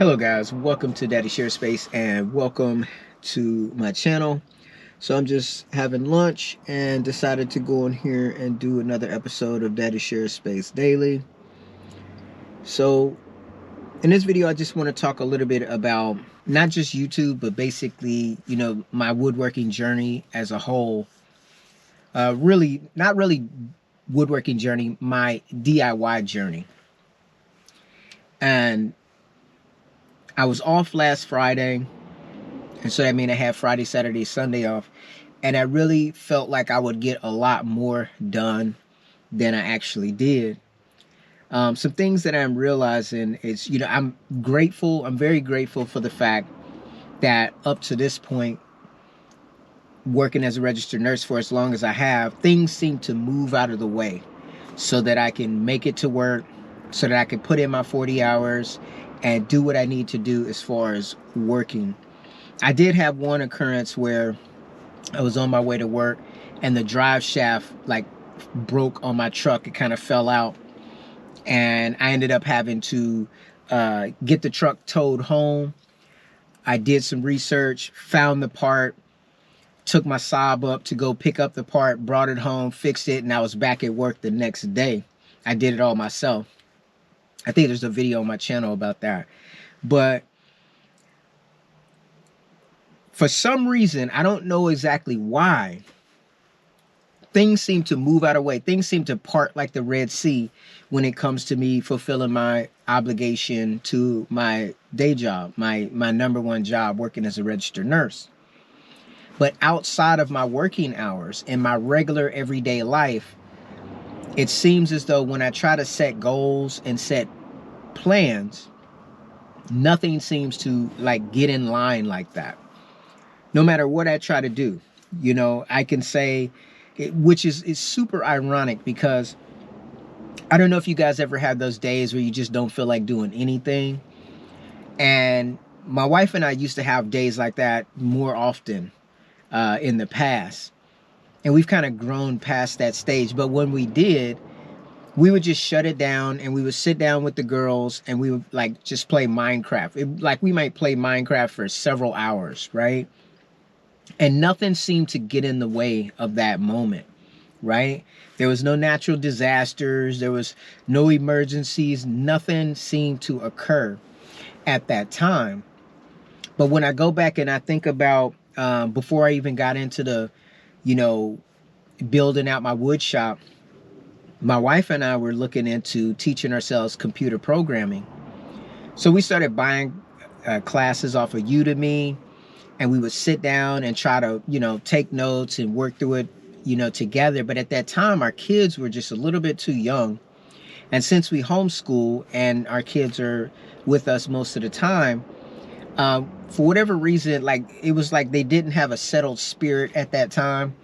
Hello guys, welcome to Daddy Share Space and welcome to my channel. So I'm just having lunch and decided to go in here and do another episode of Daddy Share Space Daily. So in this video I just want to talk a little bit about not just YouTube but basically, my woodworking journey as a whole. Really, not really woodworking journey, my DIY journey. And I was off last Friday. And so that means I had Friday, Saturday, Sunday off. And I really felt like I would get a lot more done than I actually did. Some things that I'm realizing is, I'm grateful. I'm very grateful for the fact that up to this point, working as a registered nurse for as long as I have, things seem to move out of the way so that I can make it to work, so that I can put in my 40 hours and do what I need to do as far as working. I did have one occurrence where I was on my way to work and the drive shaft broke on my truck. It kind of fell out and I ended up having to get the truck towed home. I did some research, found the part, took my Saab up to go pick up the part, brought it home, fixed it, and I was back at work the next day. I did it all myself. I think there's a video on my channel about that. But for some reason, I don't know exactly why, things seem to move out of the way. Things seem to part like the Red Sea when it comes to me fulfilling my obligation to my day job, my number one job, working as a registered nurse. But outside of my working hours in my regular everyday life, it seems as though when I try to set goals and set plans, nothing seems to get in line like that. No matter what I try to do, I can say, which is super ironic because I don't know if you guys ever have those days where you just don't feel like doing anything. And my wife and I used to have days like that more often in the past. And we've kind of grown past that stage. But when we did, we would just shut it down and we would sit down with the girls and we would just play Minecraft. We might play Minecraft for several hours, right? And nothing seemed to get in the way of that moment, right? There was no natural disasters. There was no emergencies. Nothing seemed to occur at that time. But when I go back and I think about before I even got into the, building out my wood shop, my wife and I were looking into teaching ourselves computer programming. So we started buying classes off of Udemy. And we would sit down and try to, take notes and work through it, together. But at that time, our kids were just a little bit too young. And since we homeschool and our kids are with us most of the time, for whatever reason, it was like they didn't have a settled spirit at that time.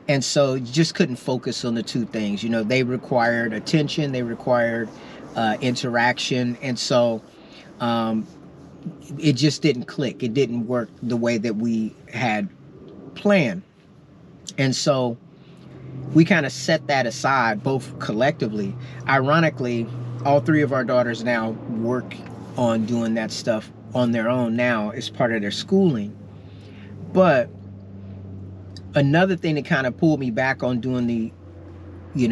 And so you just couldn't focus on the two things. They required attention, they required interaction. And so it just didn't click. It didn't work the way that we had planned. And so we kind of set that aside, both collectively. Ironically, all three of our daughters now work on doing that stuff on their own now as part of their schooling. But another thing that kind of pulled me back on doing the,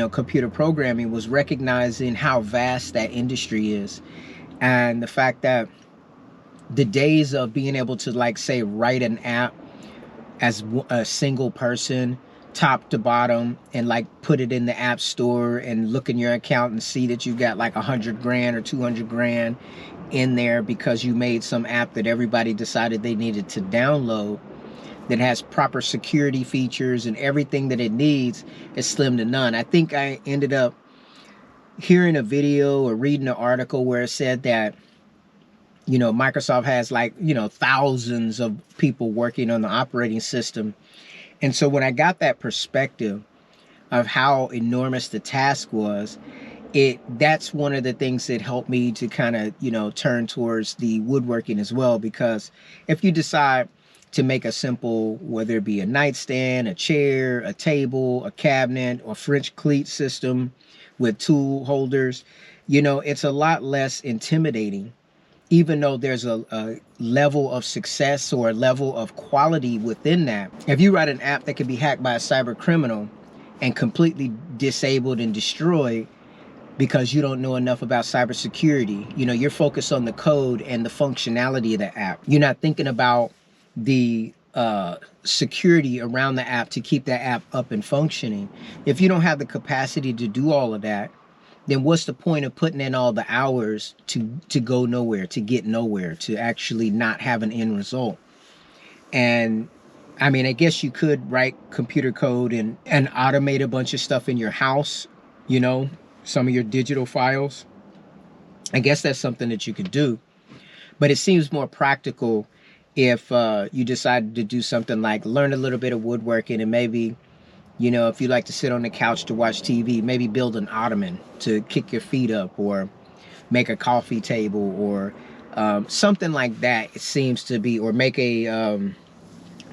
computer programming was recognizing how vast that industry is. And the fact that the days of being able to say write an app as a single person top to bottom and put it in the app store and look in your account and see that you got 100 grand or 200 grand in there because you made some app that everybody decided they needed to download that has proper security features and everything that it needs is slim to none. I think I ended up hearing a video or reading an article where it said that Microsoft has thousands of people working on the operating system. And so when I got that perspective of how enormous the task was, that's one of the things that helped me to kind of, turn towards the woodworking as well. Because if you decide to make a simple, whether it be a nightstand, a chair, a table, a cabinet, or French cleat system with tool holders, it's a lot less intimidating even though there's a level of success or a level of quality within that, if you write an app that can be hacked by a cyber criminal and completely disabled and destroyed because you don't know enough about cybersecurity, you know, you're focused on the code and the functionality of the app. You're not thinking about the security around the app to keep that app up and functioning. If you don't have the capacity to do all of that, then what's the point of putting in all the hours to go nowhere, to get nowhere, to actually not have an end result? And I mean, I guess you could write computer code and automate a bunch of stuff in your house, you know, some of your digital files. I guess that's something that you could do. But it seems more practical if you decided to do something like learn a little bit of woodworking, and maybe, you know, if you like to sit on the couch to watch TV, maybe build an ottoman to kick your feet up, or make a coffee table, or something like that. It seems to be, or make a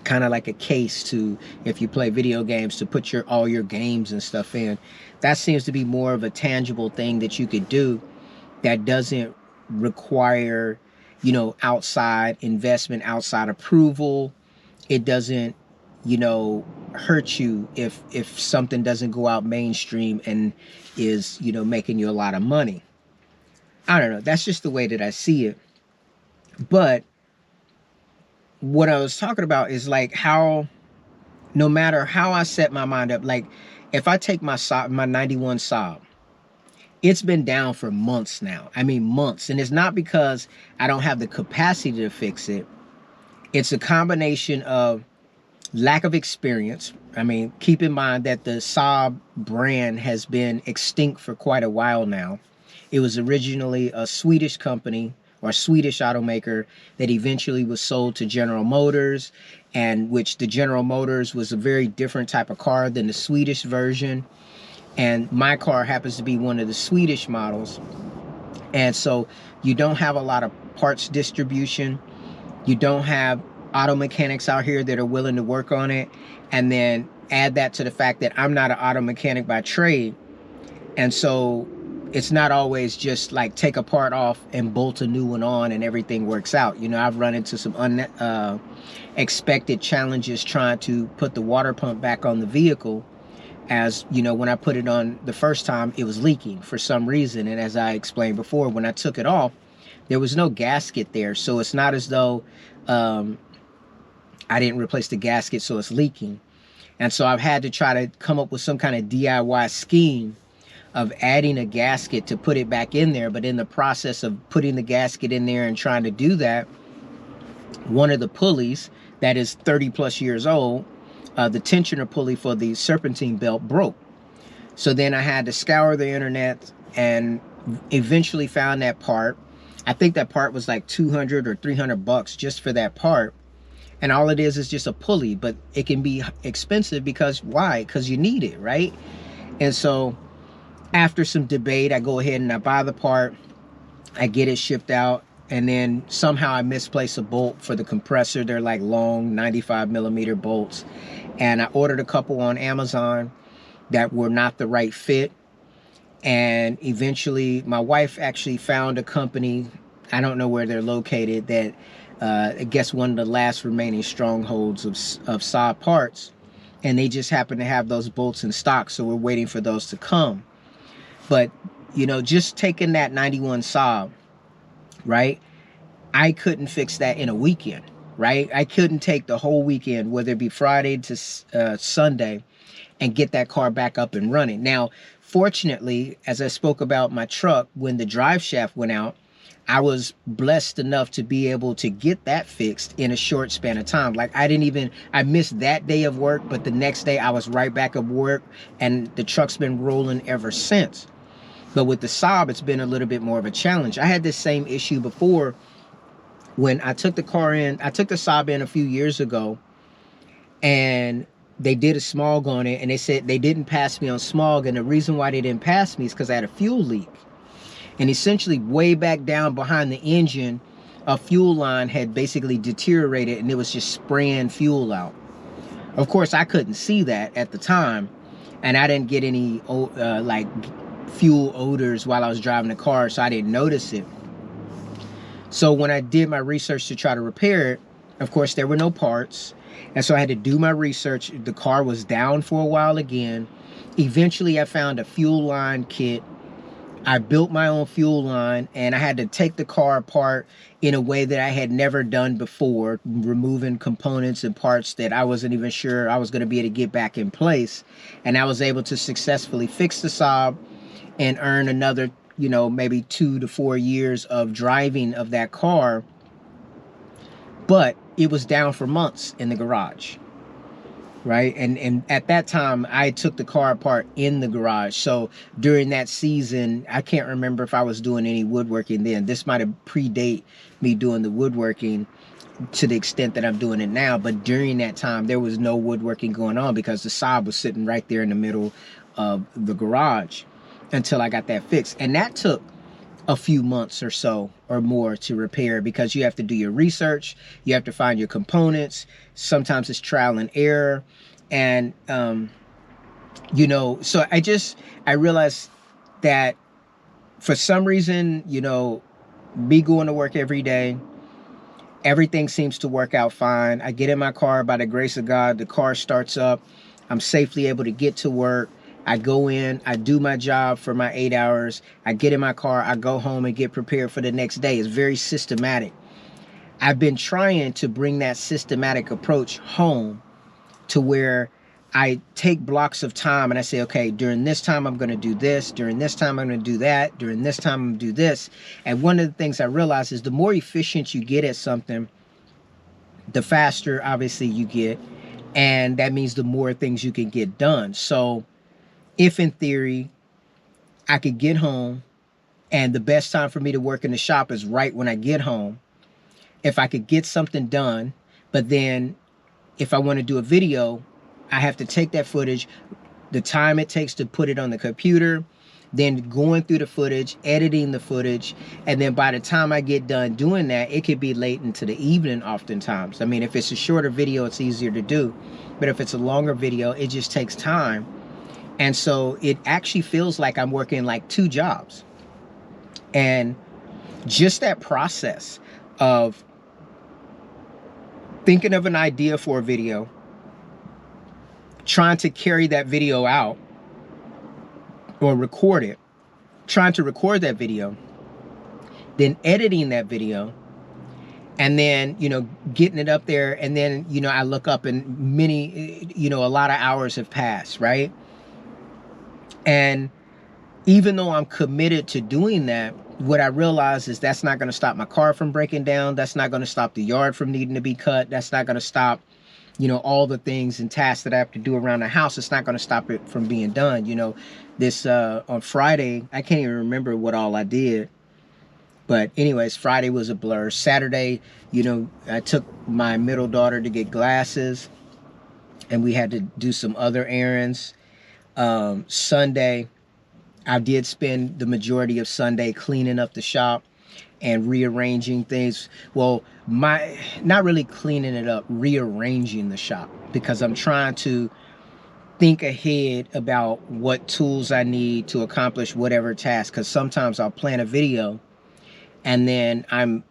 kind of like a case to, if you play video games, to put all your games and stuff in. That seems to be more of a tangible thing that you could do that doesn't require, you know, outside investment, outside approval. It doesn't, you know, hurt you if something doesn't go out mainstream and is, you know, making you a lot of money. I don't know. That's just the way that I see it. But what I was talking about is like how, no matter how I set my mind up, like if I take my 91 Saab, it's been down for months now. I mean, months. And it's not because I don't have the capacity to fix it. It's a combination of lack of experience. I mean, keep in mind that the Saab brand has been extinct for quite a while now. It was originally a Swedish company, or Swedish automaker, that eventually was sold to General Motors, and which the General Motors was a very different type of car than the Swedish version. And my car happens to be one of the Swedish models. And so you don't have a lot of parts distribution. You don't have auto mechanics out here that are willing to work on it. And then add that to the fact that I'm not an auto mechanic by trade. And so it's not always just like take a part off and bolt a new one on and everything works out. You know, I've run into some unexpected challenges trying to put the water pump back on the vehicle. As you know, when I put it on the first time, it was leaking for some reason. And as I explained before, when I took it off, there was no gasket there. So it's not as though I didn't replace the gasket, so it's leaking. And so I've had to try to come up with some kind of DIY scheme of adding a gasket to put it back in there. But in the process of putting the gasket in there and trying to do that, one of the pulleys that is 30 plus years old, the tensioner pulley for the serpentine belt, broke. So then I had to scour the internet and eventually found that part. I think that part was like 200 or 300 bucks just for that part. And all it is just a pulley, but it can be expensive because why? Because you need it, right? And so after some debate, I go ahead and I buy the part, I get it shipped out, and then somehow I misplace a bolt for the compressor. They're like long 95 millimeter bolts. And I ordered a couple on Amazon that were not the right fit. And eventually my wife actually found a company, I don't know where they're located, that I guess one of the last remaining strongholds of Saab parts. And they just happen to have those bolts in stock. So we're waiting for those to come. But, you know, just taking that 91 Saab, right? I couldn't fix that in a weekend, right? I couldn't take the whole weekend, whether it be Friday to Sunday, and get that car back up and running. Now, fortunately, as I spoke about my truck, when the drive shaft went out, I was blessed enough to be able to get that fixed in a short span of time. Like I missed that day of work, but the next day I was right back at work, and the truck's been rolling ever since. But with the Saab, it's been a little bit more of a challenge. I had this same issue before when I took the car in. I took the Saab in a few years ago, and they did a smog on it, and they said they didn't pass me on smog. And the reason why they didn't pass me is because I had a fuel leak. And essentially way back down behind the engine, a fuel line had basically deteriorated, and it was just spraying fuel out. Of course, I couldn't see that at the time, and I didn't get any like fuel odors while I was driving the car, so I didn't notice it. So when I did my research to try to repair it, of course, there were no parts. And so I had to do my research. The car was down for a while again. Eventually, I found a fuel line kit. I built my own fuel line, and I had to take the car apart in a way that I had never done before, removing components and parts that I wasn't even sure I was going to be able to get back in place. And I was able to successfully fix the Saab and earn another, you know, maybe 2 to 4 years of driving of that car. But it was down for months in the garage, right? And at that time, I took the car apart in the garage. So during that season, I can't remember if I was doing any woodworking then. This might have predate me doing the woodworking to the extent that I'm doing it now. But during that time, there was no woodworking going on because the Saab was sitting right there in the middle of the garage until I got that fixed. And that took a few months or so or more to repair, because you have to do your research, you have to find your components. Sometimes it's trial and error. And you know, so I realized that for some reason, you know, me going to work every day, everything seems to work out fine. I get in my car, by the grace of God, the car starts up, I'm safely able to get to work. I go in, I do my job for my 8 hours. I get in my car, I go home and get prepared for the next day. It's very systematic. I've been trying to bring that systematic approach home to where I take blocks of time and I say, okay, during this time, I'm going to do this. During this time, I'm going to do that. During this time, I'm going to do this. And one of the things I realize is the more efficient you get at something, the faster, obviously, you get. And that means the more things you can get done. So if in theory, I could get home and the best time for me to work in the shop is right when I get home, if I could get something done, but then if I want to do a video, I have to take that footage, the time it takes to put it on the computer, then going through the footage, editing the footage, and then by the time I get done doing that, it could be late into the evening oftentimes. I mean, if it's a shorter video, it's easier to do, but if it's a longer video, it just takes time. And so it actually feels like I'm working like 2 jobs. And just that process of thinking of an idea for a video, trying to carry that video out or record it, trying to record that video, then editing that video, and then, you know, getting it up there. And then, you know, I look up and a lot of hours have passed, right? And even though I'm committed to doing that, what I realize is that's not going to stop my car from breaking down. That's not going to stop the yard from needing to be cut. That's not going to stop, you know, all the things and tasks that I have to do around the house. It's not going to stop it from being done. You know, this on Friday, I can't even remember what all I did. But anyways, Friday was a blur. Saturday, you know, I took my middle daughter to get glasses and we had to do some other errands. Sunday, I did spend the majority of Sunday cleaning up the shop and rearranging things. Well, not really cleaning it up, rearranging the shop, because I'm trying to think ahead about what tools I need to accomplish whatever task. Because sometimes I'll plan a video and then I'm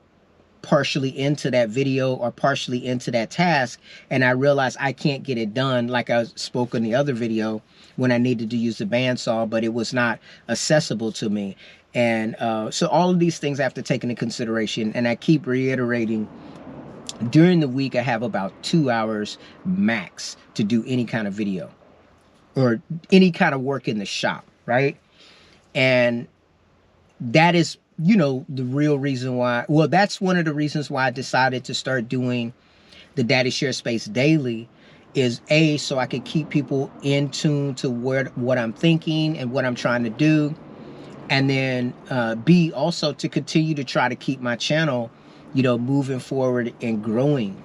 partially into that video or partially into that task, and I realize I can't get it done like I spoke in the other video when I needed to use the bandsaw, but it was not accessible to me. And so all of these things I have to take into consideration, and I keep reiterating, during the week I have about 2 hours max to do any kind of video or any kind of work in the shop, right? And that is, you know, the real reason why, well, that's one of the reasons why I decided to start doing the Daddy Share Space daily, is A, so I could keep people in tune to what I'm thinking and what I'm trying to do. And then B, also to continue to try to keep my channel, you know, moving forward and growing.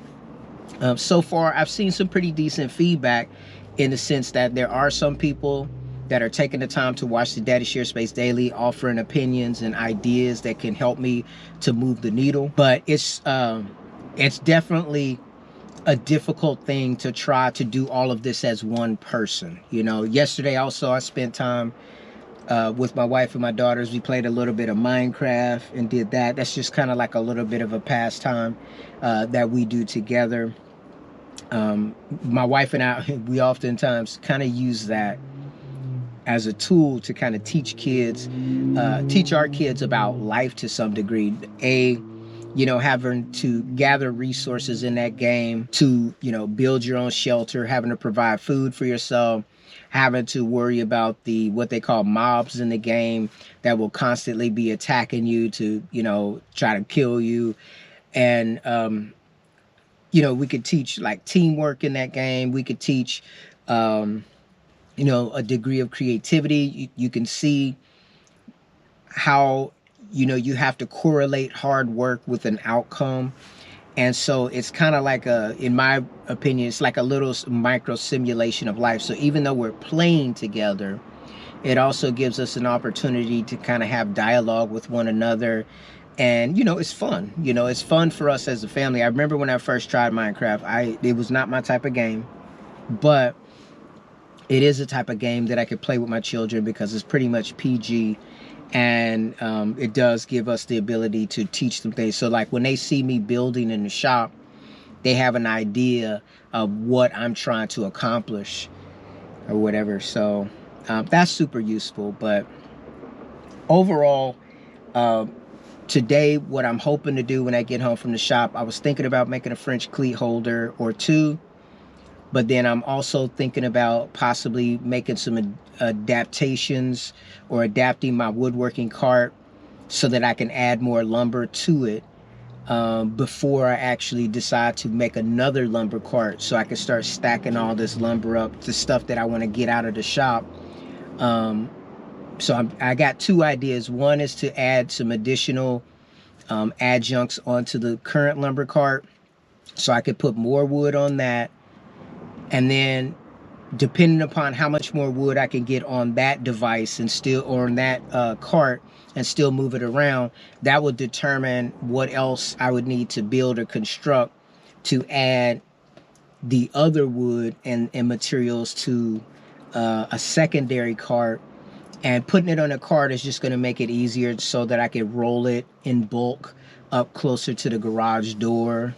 So far, I've seen some pretty decent feedback in the sense that there are some people that are taking the time to watch the Daddy Share Space daily, offering opinions and ideas that can help me to move the needle. But it's definitely a difficult thing to try to do all of this as one person. You know, yesterday also I spent time with my wife and my daughters. We played a little bit of Minecraft and did that. That's just kind of like a little bit of a pastime that we do together. My wife and I, we oftentimes kind of use that as a tool to kind of teach our kids about life to some degree. Having to gather resources in that game to, build your own shelter, having to provide food for yourself, having to worry about what they call mobs in the game that will constantly be attacking you to, try to kill you. And, we could teach like teamwork in that game. We could teach, a degree of creativity. You can see how, you have to correlate hard work with an outcome. And so it's kind of like in my opinion, it's like a little micro simulation of life. So even though we're playing together, it also gives us an opportunity to kind of have dialogue with one another. And, it's fun. It's fun for us as a family. I remember when I first tried Minecraft, it was not my type of game, but it is a type of game that I could play with my children because it's pretty much PG. And it does give us the ability to teach them things. So like when they see me building in the shop, they have an idea of what I'm trying to accomplish or whatever. So that's super useful. But overall, today, what I'm hoping to do when I get home from the shop, I was thinking about making a French cleat holder or two. But then I'm also thinking about possibly making some adaptations or adapting my woodworking cart so that I can add more lumber to it before I actually decide to make another lumber cart, so I can start stacking all this lumber up to stuff that I want to get out of the shop. So I got two ideas. One is to add some additional adjuncts onto the current lumber cart so I could put more wood on that. And then depending upon how much more wood I can get on that device or on that cart and still move it around, that would determine what else I would need to build or construct to add the other wood and materials to a secondary cart. And putting it on a cart is just going to make it easier so that I can roll it in bulk up closer to the garage door.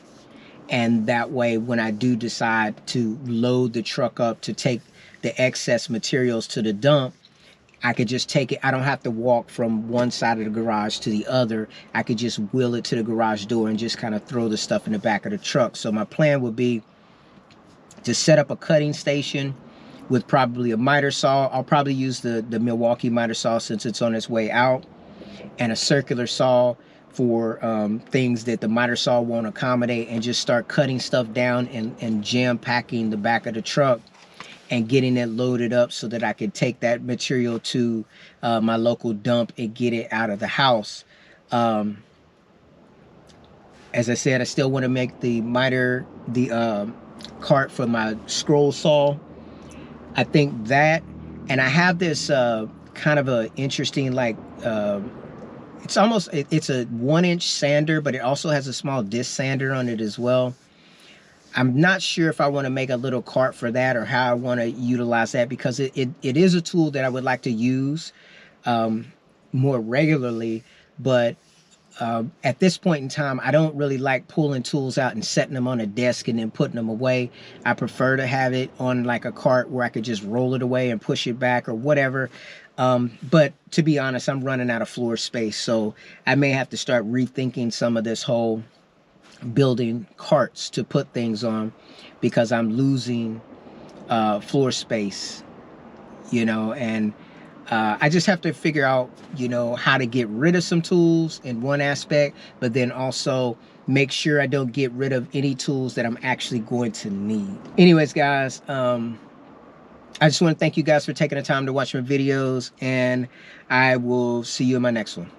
And that way, when I do decide to load the truck up to take the excess materials to the dump, I could just take it. I don't have to walk from one side of the garage to the other. I could just wheel it to the garage door and just kind of throw the stuff in the back of the truck. So my plan would be to set up a cutting station with probably a miter saw. I'll probably use the Milwaukee miter saw since it's on its way out, and a circular saw for things that the miter saw won't accommodate, and just start cutting stuff down and jam packing the back of the truck and getting it loaded up so that I can take that material to my local dump and get it out of the house. As I said, I still want to make the cart for my scroll saw. I think that, and I have this kind of a interesting it's a 1-inch sander, but it also has a small disc sander on it as well. I'm not sure if I want to make a little cart for that or how I want to utilize that, because it is a tool that I would like to use more regularly. But at this point in time, I don't really like pulling tools out and setting them on a desk and then putting them away. I prefer to have it on like a cart where I could just roll it away and push it back or whatever. But to be honest, I'm running out of floor space, so I may have to start rethinking some of this whole building carts to put things on, because I'm losing floor space, and I just have to figure out, how to get rid of some tools in one aspect, but then also make sure I don't get rid of any tools that I'm actually going to need. Anyways, guys, I just want to thank you guys for taking the time to watch my videos, and I will see you in my next one.